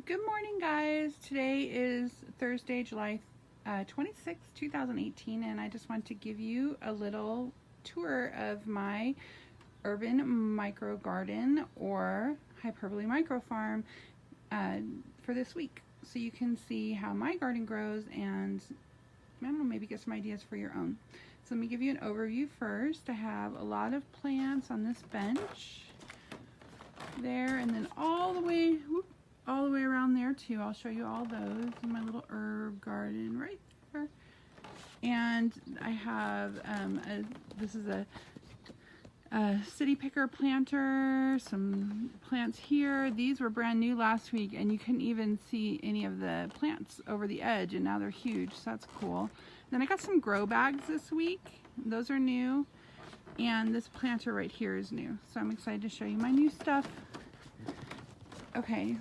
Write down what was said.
Good morning, guys. Today is Thursday, July 26, 2018, and I just want to give you a little tour of my urban micro garden or Hyperbole Microfarm for this week, so you can see how my garden grows and I don't know, maybe get some ideas for your own. So let me give you an overview first. I have a lot of plants on this bench there, and then all the way around there too. I'll show you all those in my little herb garden right there. And I have this is a city picker planter, some plants here. These were brand new last week and you couldn't even see any of the plants over the edge, and now they're huge, so that's cool. Then I got some grow bags this week. Those are new, and this planter right here is new, so I'm excited to show you my new stuff. Okay.